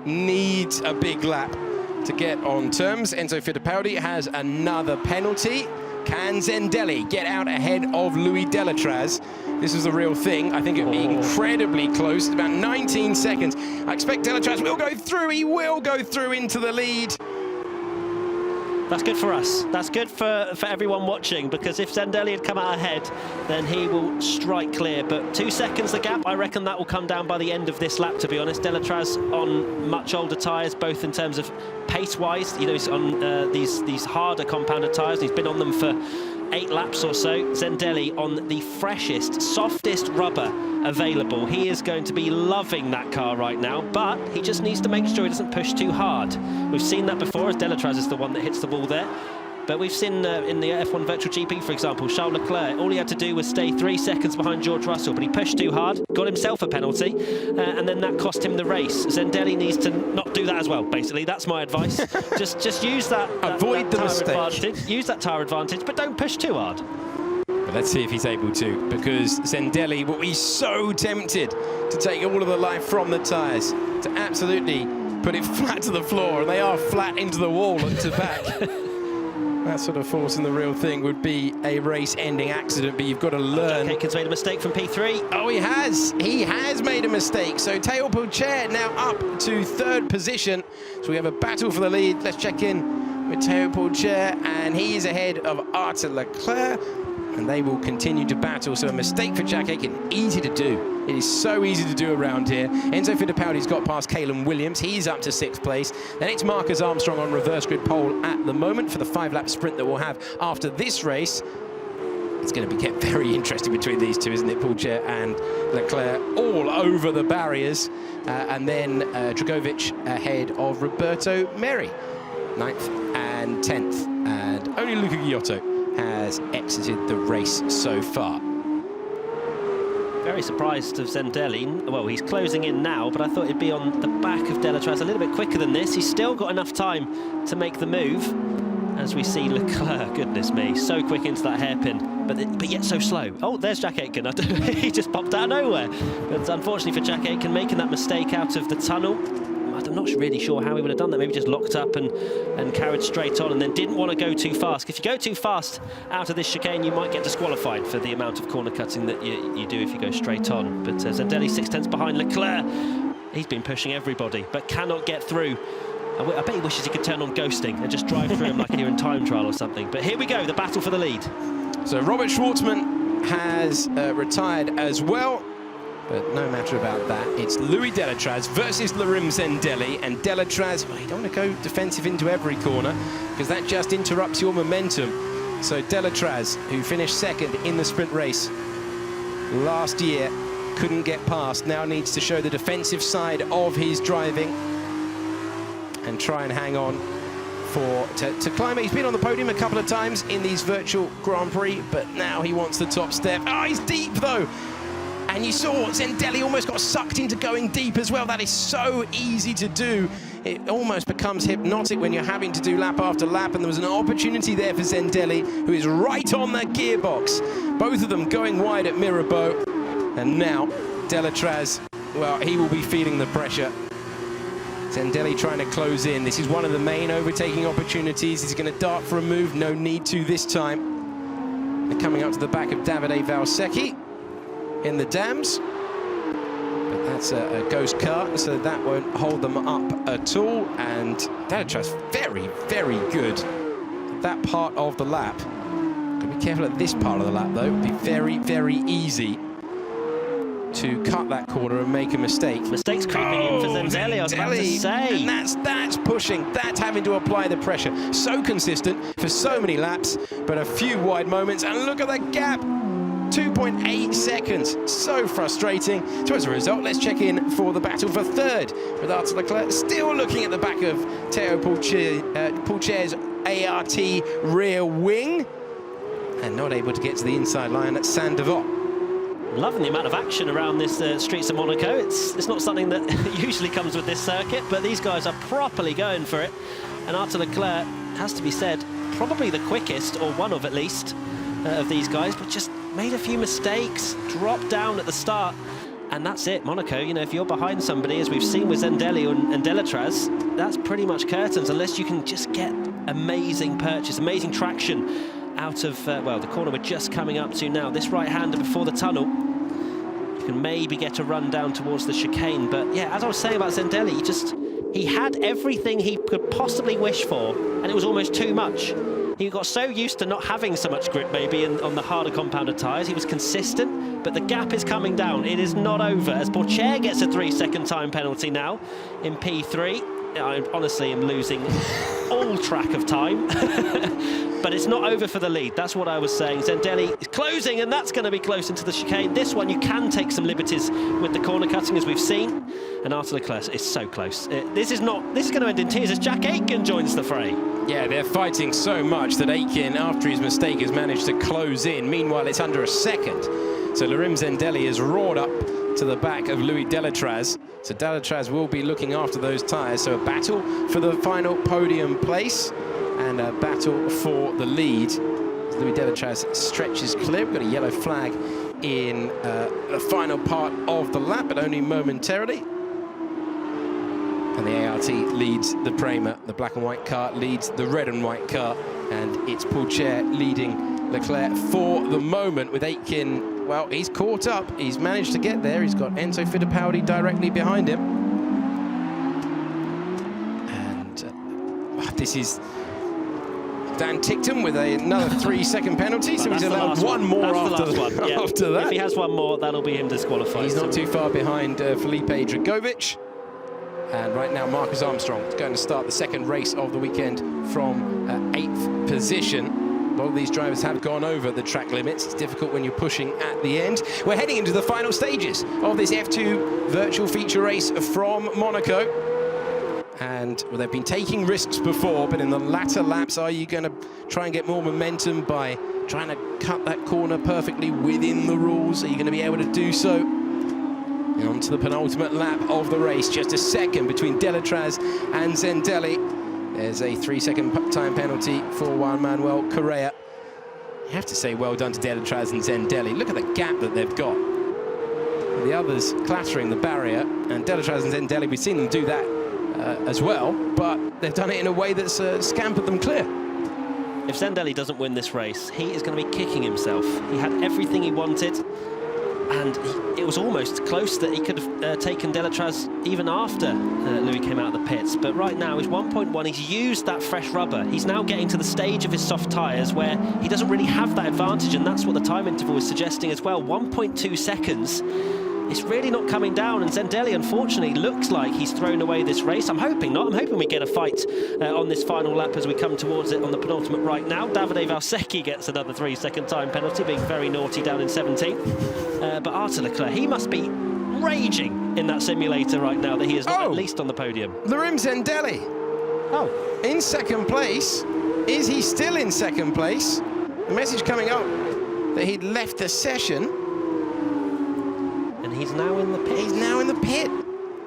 needs a big lap to get on terms. Enzo Fittipaldi has another penalty. Can Zendelli get out ahead of Louis Delatraz? This is the real thing. I think it'll be incredibly close, about 19 seconds. I expect Delatraz will go through. He will go through into the lead. That's good for us. That's good for everyone watching, because if Zendelli had come out ahead, then he will strike clear. But 2 seconds the gap, I reckon that will come down by the end of this lap, to be honest. Delatraz on much older tyres, both in terms of pace-wise. You know, he's on these harder compounded tyres. He's been on them for 8 laps or so. Zendelli on the freshest, softest rubber available. He is going to be loving that car right now, but he just needs to make sure he doesn't push too hard. We've seen that before, as Delatraz is the one that hits the ball there. But we've seen in the F1 Virtual GP, for example, Charles Leclerc, all he had to do was stay 3 seconds behind George Russell, but he pushed too hard, got himself a penalty, and then that cost him the race. Zendelli needs to not do that as well, basically. That's my advice. just use that Avoid the mistake. Advantage. Use that tyre advantage, but don't push too hard. But let's see if he's able to, because Zendelli will be so tempted to take all of the life from the tyres, to absolutely put it flat to the floor, and they are flat into the wall at to back. That sort of force in the real thing would be a race-ending accident, but you've got to learn. Jack Aitken's made a mistake from P3. Oh, he has. He has made a mistake. So Théo Pourchaire now up to 3rd position. So we have a battle for the lead. Let's check in with Théo Pourchaire, and he is ahead of Arthur Leclerc, and they will continue to battle. So a mistake for Jack Aitken, easy to do. It is so easy to do around here. Enzo Fittipaldi's got past Calum Williams. He's up to 6th place. Then it's Marcus Armstrong on reverse grid pole at the moment for the 5-lap sprint that we'll have after this race. It's going to be kept very interesting between these two, isn't it? Pourchaire and Leclerc all over the barriers. And then Dragovic ahead of Roberto Merri, 9th and 10th. And only Luca Giotto has exited the race so far. Very surprised of Zendelli. Well, he's closing in now, but I thought he'd be on the back of Delatraz a little bit quicker than this. He's still got enough time to make the move. As we see Leclerc, goodness me, so quick into that hairpin, but yet so slow. Oh, there's Jack Aitken. He just popped out of nowhere. But unfortunately for Jack Aitken, making that mistake out of the tunnel, I'm not really sure how he would have done that. Maybe just locked up and carried straight on, and then didn't want to go too fast. If you go too fast out of this chicane, you might get disqualified for the amount of corner cutting that you do if you go straight on. But Zendelli 6/10 behind Leclerc. He's been pushing everybody, but cannot get through. I bet he wishes he could turn on ghosting and just drive through him like you're in time trial or something. But here we go, the battle for the lead. So Robert Schwartzman has retired as well. But no matter about that, it's Louis Delatraz versus Laurent Zendelli, and Delatraz, well, you don't want to go defensive into every corner because that just interrupts your momentum. So Delatraz, who finished 2nd in the sprint race last year, couldn't get past, now needs to show the defensive side of his driving and try and hang on to climb it. He's been on the podium a couple of times in these virtual Grand Prix, but now he wants the top step. Oh, he's deep though. And you saw Zendelli almost got sucked into going deep as well. That is so easy to do. It almost becomes hypnotic when you're having to do lap after lap, and there was an opportunity there for Zendelli, who is right on that gearbox. Both of them going wide at Mirabeau. And now Delatraz, well, he will be feeling the pressure. Zendelli trying to close in. This is one of the main overtaking opportunities. He's going to dart for a move. No need to this time. They're coming up to the back of Davide Valsecchi in the dams, but that's a ghost car, so that won't hold them up at all. And Delatraz very, very good at that part of the lap. Be careful at this part of the lap though. It'd be very, very easy to cut that corner and make a mistake. Mistakes creeping in for Zendelli, I was about to say. And that's pushing, that's having to apply the pressure. So consistent for so many laps, but a few wide moments, and look at that gap. 2.8 seconds, so frustrating. So as a result, let's check in for the battle for 3rd with Arthur Leclerc still looking at the back of Théo Pourchaire's ART rear wing, and not able to get to the inside line at Saint-Devote. Loving the amount of action around this streets of Monaco. It's not something that usually comes with this circuit, but these guys are properly going for it. And Arthur Leclerc, has to be said, probably the quickest, or one of at least, of these guys, but just made a few mistakes, dropped down at the start, and that's it. Monaco, you know, if you're behind somebody, as we've seen with Zendelli and Delatraz, that's pretty much curtains, unless you can just get amazing purchase, amazing traction out of, well, the corner we're just coming up to now. This right-hander before the tunnel, you can maybe get a run down towards the chicane. But yeah, as I was saying about Zendelli, he had everything he could possibly wish for, and it was almost too much. He got so used to not having so much grip maybe on the harder compounded tyres. He was consistent, but the gap is coming down. It is not over, as Pourchaire gets a 3-second time penalty now in P3. I honestly am losing all track of time. But it's not over for the lead. That's what I was saying. Zendelli is closing, and that's going to be close into the chicane. This one, you can take some liberties with the corner cutting, as we've seen. And Arthur Leclerc is so close. This is going to end in tears as Jack Aitken joins the fray. Yeah, they're fighting so much that Aitken, after his mistake, has managed to close in. Meanwhile, it's under a second. So Laurent Zendelli is roared up to the back of Louis Delatraz. So Delatraz will be looking after those tyres. So a battle for the final podium place and a battle for the lead. Louis Delatraz stretches clear. We've got a yellow flag in the final part of the lap, but only momentarily. And the ART leads the Prema. The black and white car leads the red and white car. And it's Pourchaire leading Leclerc for the moment, with Aitken, well, he's caught up. He's managed to get there. He's got Enzo Fittipaldi directly behind him. And this is Dan Tickton with another 3-second penalty, so he's allowed one more after that. If he has one more, that'll be him disqualified. He's not too far behind Felipe Dragovic. And right now, Marcus Armstrong is going to start the second race of the weekend from 8th position. A lot of these drivers have gone over the track limits. It's difficult when you're pushing at the end. We're heading into the final stages of this F2 virtual feature race from Monaco. And well, they've been taking risks before, but in the latter laps, are you going to try and get more momentum by trying to cut that corner perfectly within the rules? Are you going to be able to do so? And on to the penultimate lap of the race, just a second between Delatraz and Zendelli. There's a 3-second time penalty for Juan Manuel Correa. You have to say well done to Delatraz and Zendelli. Look at the gap that they've got. The others clattering the barrier, and Delatraz and Zendelli, we've seen them do that as well, but they've done it in a way that's scampered them clear. If Zendelli doesn't win this race, he is going to be kicking himself. He had everything he wanted, and it was almost close that he could have taken Delatraz even after Louis came out of the pits. But right now, he's 1.1. He's used that fresh rubber. He's now getting to the stage of his soft tyres where he doesn't really have that advantage, and that's what the time interval is suggesting as well. 1.2 seconds. It's really not coming down, and Zendelli, unfortunately, looks like he's thrown away this race. I'm hoping not. I'm hoping we get a fight on this final lap as we come towards it on the penultimate right now. Davide Valsecchi gets another 3-second time penalty, being very naughty down in 17th. But Arthur Leclerc, he must be raging in that simulator right now that he is not at least on the podium. Larim Zendelli. In second place. Is he still in second place? A message coming up that he'd left the session. He's now in the pit. He's now in the pit.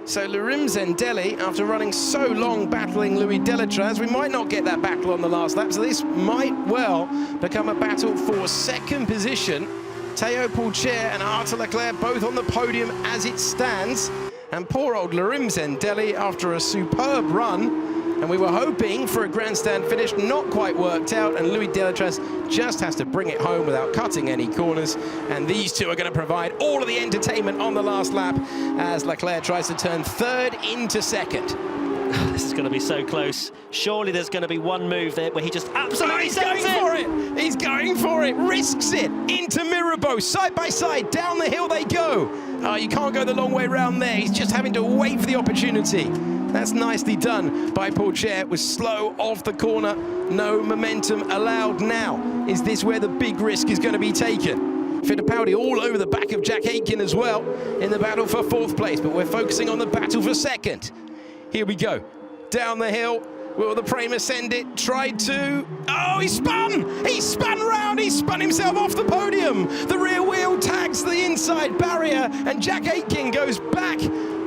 So Larim Zendelli, after running so long battling Louis Delatraz, we might not get that battle on the last lap, so this might well become a battle for second position. Théo Pourchaire and Arthur Leclerc both on the podium as it stands. And poor old Larim Zendelli, after a superb run, and we were hoping for a grandstand finish, not quite worked out, and Louis Delatraz just has to bring it home without cutting any corners. And these two are going to provide all of the entertainment on the last lap as Leclerc tries to turn third into second. This is going to be so close. Surely there's going to be one move there where he just absolutely He's going for it. He's going for it. Risks it into Mirabeau. Side by side, down the hill they go. Oh, you can't go the long way round there. He's just having to wait for the opportunity. That's nicely done by Pourchaire. It was slow off the corner. No momentum allowed now. Is this where the big risk is going to be taken? Fittipaldi all over the back of Jack Aitken as well in the battle for fourth place, but we're focusing on the battle for second. Here we go. Down the hill. Will the Prema send it? Tried to. Oh, he spun! He spun round. He spun himself off the podium. The rear wheel tags the inside barrier, and Jack Aitken goes back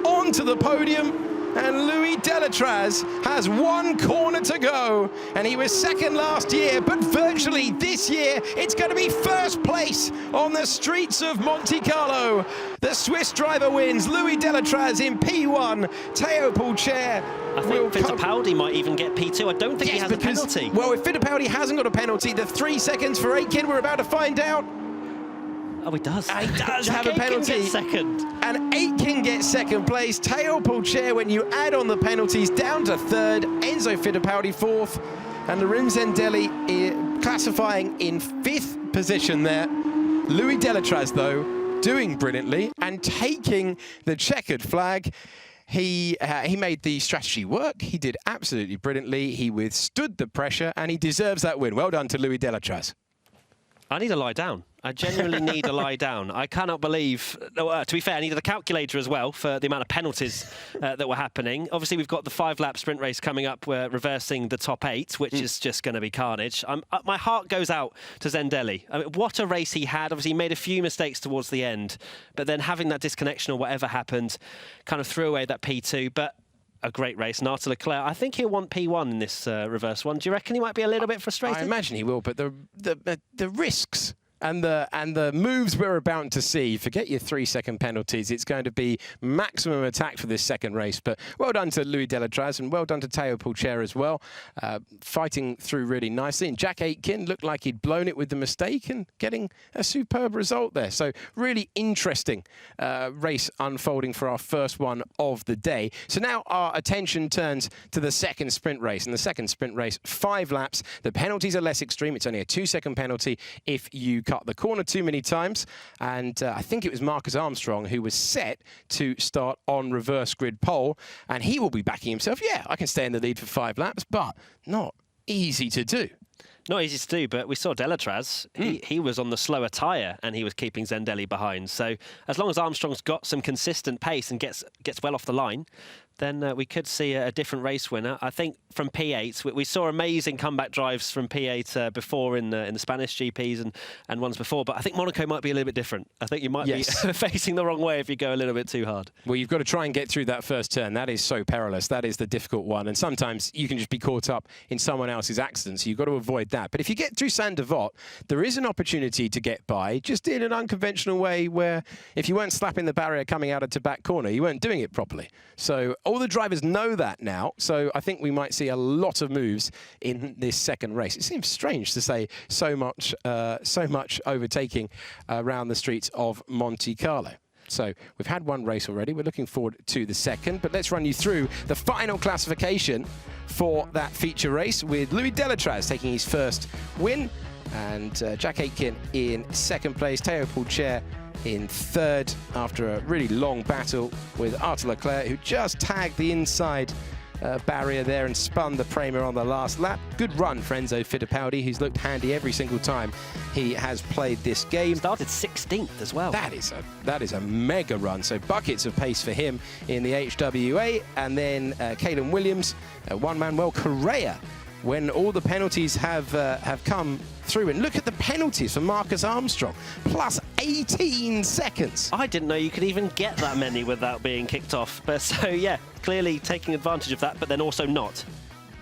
onto the podium. And Louis Delatraz has one corner to go, and he was second last year, but virtually this year it's going to be first place on the streets of Monte Carlo. The Swiss driver wins. Louis Delatraz in P1. Théo Pourchaire. I think Fittipaldi might even get P2. I don't think he has a penalty. Well, if Fittipaldi hasn't got a penalty, the 3 seconds for Aitken, we're about to find out. Oh, he does. He does have a penalty. Gets second. And Aitken gets second place. Théo Pourchaire, when you add on the penalties, down to third. Enzo Fittipaldi fourth. And Larim Zendelli classifying in fifth position there. Louis Delatraz, though, doing brilliantly and taking the checkered flag. He made the strategy work. He did absolutely brilliantly. He withstood the pressure, and he deserves that win. Well done to Louis Delatraz. I need to lie down. I genuinely need to lie down. I cannot believe... to be fair, I needed a calculator as well for the amount of penalties that were happening. Obviously, we've got the 5-lap sprint race coming up. We're reversing the top 8, which is just going to be carnage. My heart goes out to Zendelli. I mean, what a race he had. Obviously, he made a few mistakes towards the end, but then having that disconnection or whatever happened kind of threw away that P2. But a great race. And Arthur Leclerc, I think he'll want P1 in this reverse one. Do you reckon he might be a little bit frustrated? I imagine he will, but the risks And the moves we're about to see, forget your 3-second penalties. It's going to be maximum attack for this second race. But well done to Louis Delatraz and well done to Théo Pourchaire as well, fighting through really nicely. And Jack Aitken looked like he'd blown it with the mistake and getting a superb result there. So really interesting race unfolding for our first one of the day. So now our attention turns to the second sprint race. And the second sprint race, 5 laps. The penalties are less extreme. It's only a 2-second penalty if you cut the corner too many times. And I think it was Marcus Armstrong who was set to start on reverse grid pole. And he will be backing himself. Yeah, I can stay in the lead for 5 laps, but not easy to do. Not easy to do, but we saw Delatraz. He was on the slower tyre and he was keeping Zendelli behind. So as long as Armstrong's got some consistent pace and gets well off the line, then we could see a different race winner. I think from P8, we saw amazing comeback drives from P8 before in the Spanish GPs and ones before, but I think Monaco might be a little bit different. I think you might be facing the wrong way if you go a little bit too hard. Well, you've got to try and get through that first turn. That is so perilous. That is the difficult one. And sometimes you can just be caught up in someone else's accident, so you've got to avoid that. But if you get through Saint-Devote, there is an opportunity to get by, just in an unconventional way where if you weren't slapping the barrier coming out of the back corner, you weren't doing it properly. So all the drivers know that now, so I think we might see a lot of moves in this second race. It seems strange to say so much overtaking around the streets of Monte Carlo. So we've had one race already. We're looking forward to the second, but let's run you through the final classification for that feature race with Louis Delatraz taking his first win and Jack Aitken in second place, Théo Pourchaire in third after a really long battle with Arthur Leclerc, who just tagged the inside barrier there and spun the Prema on the last lap. Good run for Enzo Fittipaldi, who's looked handy every single time he has played this game. Started 16th as well. That is a mega run. So buckets of pace for him in the HWA. And then Caleb Williams, Juan Manuel Correa, when all the penalties have come through. And look at the penalties for Marcus Armstrong, plus 18 seconds. I didn't know you could even get that many without being kicked off. But so, yeah, clearly taking advantage of that, but then also not.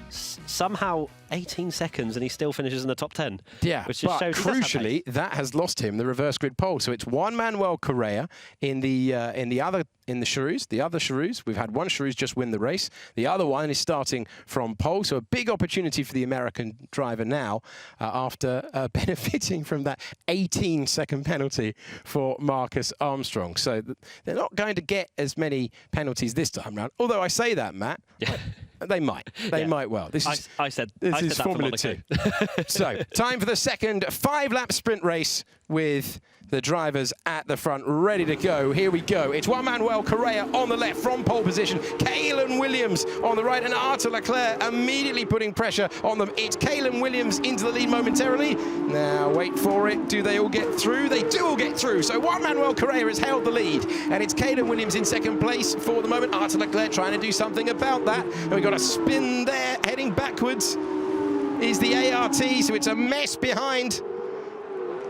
Somehow 18 seconds and he still finishes in the top 10. Yeah, which just but shows crucially, that has lost him the reverse grid pole. So it's Juan Manuel Correa in the Charoux. The other Charoux, we've had one Charoux just win the race. The other one is starting from pole. So a big opportunity for the American driver now after benefiting from that 18-second penalty for Marcus Armstrong. So they're not going to get as many penalties this time round. Although I say that, Matt. Yeah. They might. They might well. This is Formula 2. So, time for the second 5-lap sprint race with the drivers at the front ready to go. Here we go. It's Juan Manuel Correa on the left from pole position. Caleb Williams on the right and Arthur Leclerc immediately putting pressure on them. It's Caleb Williams into the lead momentarily. Now, wait for it. Do they all get through? They do all get through. So Juan Manuel Correa has held the lead and it's Caleb Williams in second place for the moment. Arthur Leclerc trying to do something about that. And we've got a spin there heading backwards is the ART. So it's a mess behind,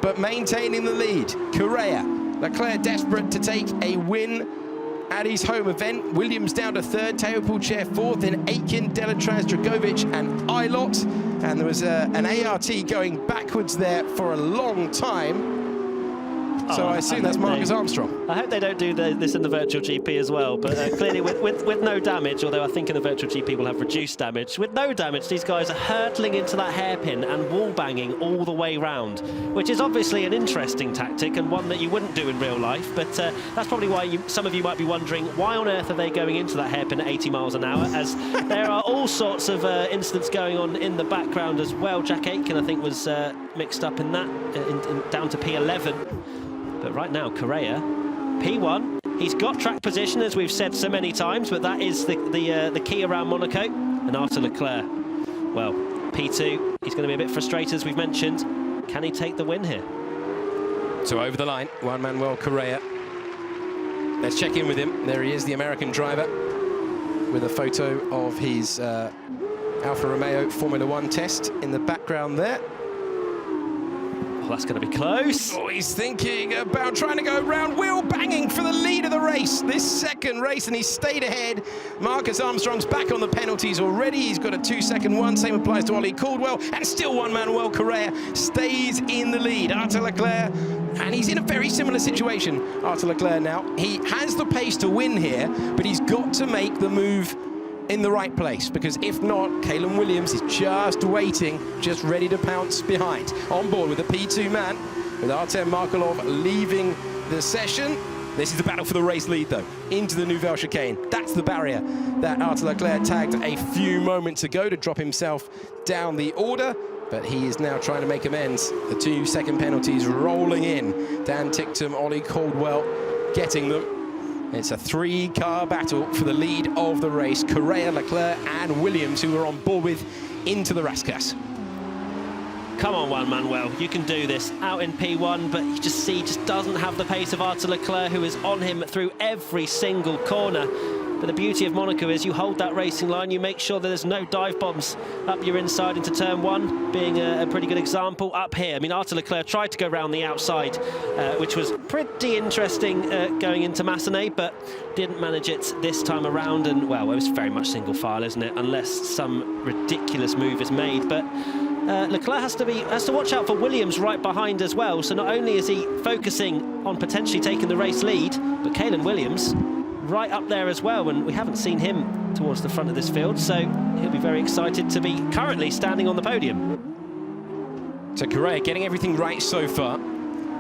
but maintaining the lead. Correa, Leclerc desperate to take a win at his home event. Williams down to third, Théo Pourchaire fourth, then Aitken, Delatraz, Dragovic and Ilott. And there was an ART going backwards there for a long time. So I assume that's Marcus Armstrong. I hope they don't do this in the virtual GP as well, but clearly with no damage, although I think in the virtual GP we'll have reduced damage. With no damage, these guys are hurtling into that hairpin and wall banging all the way round, which is obviously an interesting tactic and one that you wouldn't do in real life, but that's probably why some of you might be wondering why on earth are they going into that hairpin at 80 miles an hour, as there are all sorts of incidents going on in the background as well. Jack Aitken, I think, was mixed up in that, down to P11. But right now, Correa, P1. He's got track position, as we've said so many times, but that is the key around Monaco. And Arthur Leclerc, well, P2. He's going to be a bit frustrated, as we've mentioned. Can he take the win here? So over the line, Juan Manuel Correa. Let's check in with him. There he is, the American driver, with a photo of his Alfa Romeo Formula 1 test in the background there. Oh, that's going to be close. Oh, he's thinking about trying to go round, wheel banging for the lead of the race. This second race, and he's stayed ahead. Marcus Armstrong's back on the penalties already. He's got a 2-second one. Same applies to Ollie Caldwell. And still Juan Manuel Correa stays in the lead. Arthur Leclerc, and he's in a very similar situation. Arthur Leclerc now, he has the pace to win here, but he's got to make the move in the right place, because if not, Kalen Williams is just waiting, just ready to pounce behind. On board with the P2 man, with Artem Markelov leaving the session. This is the battle for the race lead, though, into the Nouvelle Chicane. That's the barrier that Arthur Leclerc tagged a few moments ago to drop himself down the order, but he is now trying to make amends. The 2-second penalties rolling in. Dan Ticktum, Ollie Caldwell getting them. It's a 3-car battle for the lead of the race. Correa, Leclerc and Williams, who are on board with, into the Rascasse. Come on, Juan Manuel, you can do this. Out in P1, but you just see, just doesn't have the pace of Arthur Leclerc, who is on him through every single corner. But the beauty of Monaco is you hold that racing line, you make sure that there's no dive bombs up your inside into turn 1, being a pretty good example. Up here, I mean, Arthur Leclerc tried to go round the outside, which was pretty interesting going into Massenet, but didn't manage it this time around. And, well, it was very much single file, isn't it? Unless some ridiculous move is made. But Leclerc has to watch out for Williams right behind as well. So not only is he focusing on potentially taking the race lead, but Kalen Williams right up there as well, and we haven't seen him towards the front of this field, so he'll be very excited to be currently standing on the podium. So Correa getting everything right so far.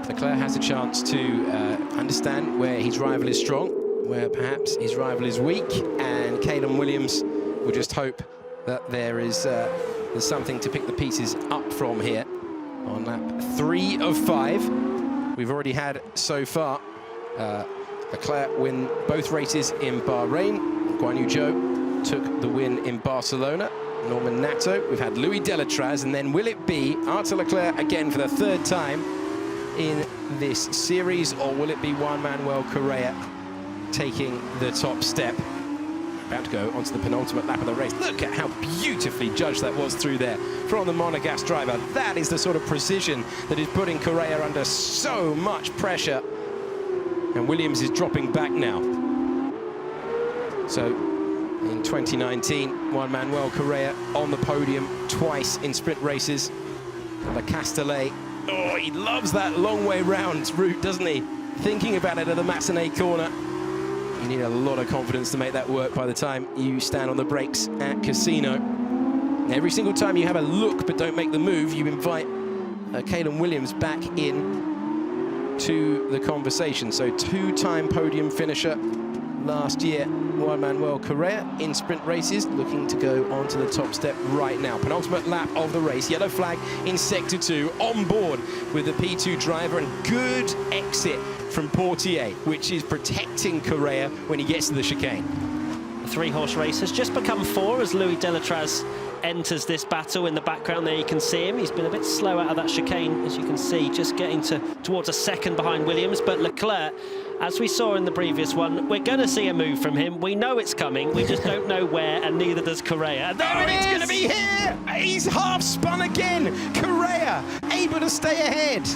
Leclerc has a chance to understand where his rival is strong, where perhaps his rival is weak, and Kalen Williams will just hope that there's something to pick the pieces up from here on lap 3 of 5. We've already had so far Leclerc win both races in Bahrain. Guan Yu Zhou took the win in Barcelona. Norman Nato. We've had Louis Delatraz, and then will it be Arthur Leclerc again for the 3rd time in this series, or will it be Juan Manuel Correa taking the top step? About to go onto the penultimate lap of the race. Look at how beautifully judged that was through there from the Monegasque driver. That is the sort of precision that is putting Correa under so much pressure. And Williams is dropping back now. So in 2019, Juan Manuel Correa on the podium twice in sprint races. Le Castellet, oh, he loves that long way round route, doesn't he? Thinking about it at the Massenet corner. You need a lot of confidence to make that work by the time you stand on the brakes at Casino. Every single time you have a look but don't make the move, you invite Kalen Williams back in to the conversation. So 2-time podium finisher last year, Juan Manuel Correa in sprint races, looking to go onto the top step right now. Penultimate lap of the race, yellow flag in sector 2, on board with the P2 driver, and good exit from Portier, which is protecting Correa when he gets to the chicane. The 3-horse race has just become 4 as Louis Delatraz enters this battle. In the background there you can see him. He's been a bit slow out of that chicane, as you can see, just getting towards a 2nd behind Williams. But Leclerc, as we saw in the previous one, we're going to see a move from him. We know it's coming, we just don't know where, and neither does Correa. And there it is! It's going to be here! He's half spun again! Correa able to stay ahead.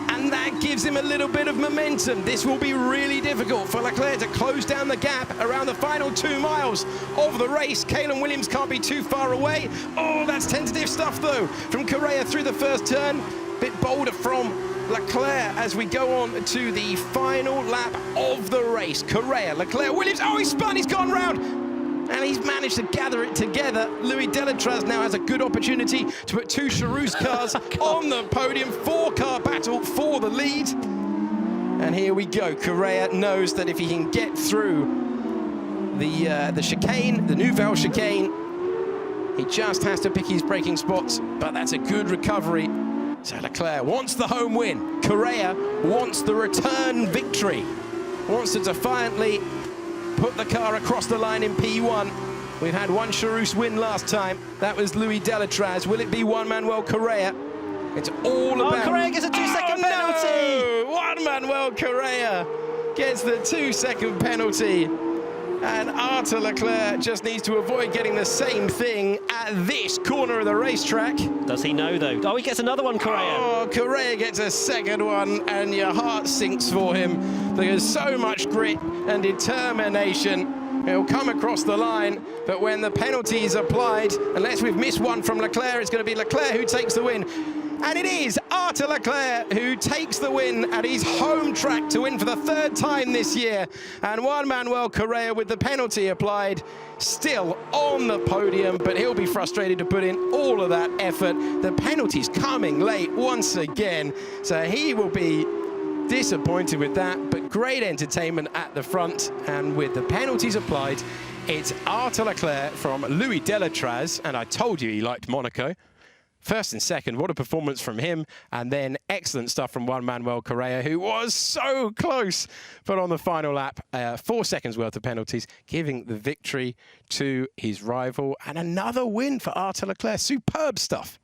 And that gives him a little bit of momentum. This will be really difficult for Leclerc to close down the gap around the final 2 miles of the race. Kalen Williams can't be too far away. Oh, that's tentative stuff, though, from Correa through the first turn. Bit bolder from Leclerc as we go on to the final lap of the race. Correa, Leclerc, Williams. Oh, he's spun, he's gone round. And he's managed to gather it together. Louis Delatraz now has a good opportunity to put 2 Charouz cars on the podium. 4-car battle for the lead. And here we go. Correa knows that if he can get through the chicane, the Nouvelle Chicane, he just has to pick his braking spots. But that's a good recovery. So Leclerc wants the home win. Correa wants the return victory. Wants to defiantly put the car across the line in P1. We've had one Charouz win last time. That was Louis Delatraz. Will it be Juan Manuel Correa? It's all about... Correa gets a 2-second penalty! No! Juan Manuel Correa gets the 2-second penalty. And Arthur Leclerc just needs to avoid getting the same thing at this corner of the racetrack. Does he know, though? Oh, he gets another one, Correa. Oh, Correa gets a second one, and your heart sinks for him. There's so much grit and determination. He'll come across the line, but when the penalty is applied, unless we've missed one from Leclerc, it's going to be Leclerc who takes the win. And it is Arthur Leclerc who takes the win at his home track to win for the third time this year. And Juan Manuel Correa, with the penalty applied, still on the podium, but he'll be frustrated to put in all of that effort. The penalty's coming late once again, so he will be disappointed with that, but great entertainment at the front. And with the penalties applied, it's Arthur Leclerc from Louis Delatraz, and I told you he liked Monaco. First and second, what a performance from him. And then excellent stuff from Juan Manuel Correa, who was so close. But on the final lap, 4 seconds worth of penalties, giving the victory to his rival. And another win for Arthur Leclerc. Superb stuff.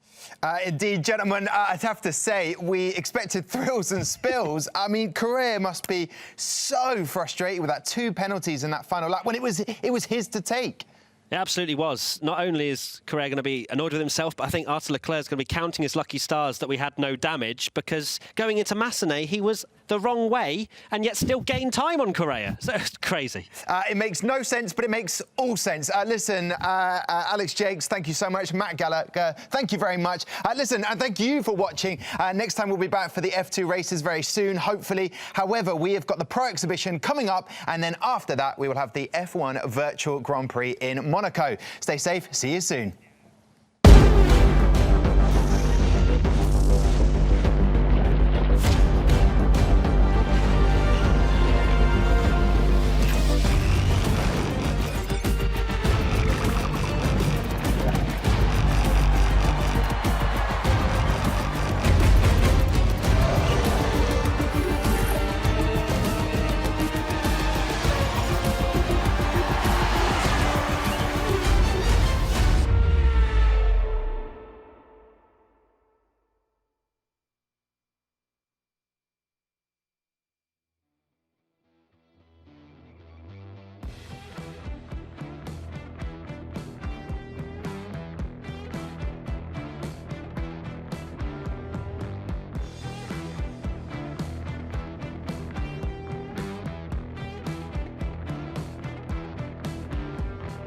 Indeed, gentlemen, I'd have to say we expected thrills and spills. I mean, Correa must be so frustrated with that 2 penalties in that final lap when it was his to take. It absolutely was. Not only is Correa going to be annoyed with himself, but I think Arthur Leclerc is going to be counting his lucky stars that we had no damage, because going into Massenet, he was the wrong way and yet still gained time on Correa. So it's crazy. It makes no sense, but it makes all sense. Listen, Alex Jakes, thank you so much. Matt Gallagher, thank you very much. Listen, and thank you for watching. Next time we'll be back for the F2 races very soon, hopefully. However, we have got the Pro Exhibition coming up, and then after that, we will have the F1 Virtual Grand Prix in Monaco. Stay safe. See you soon.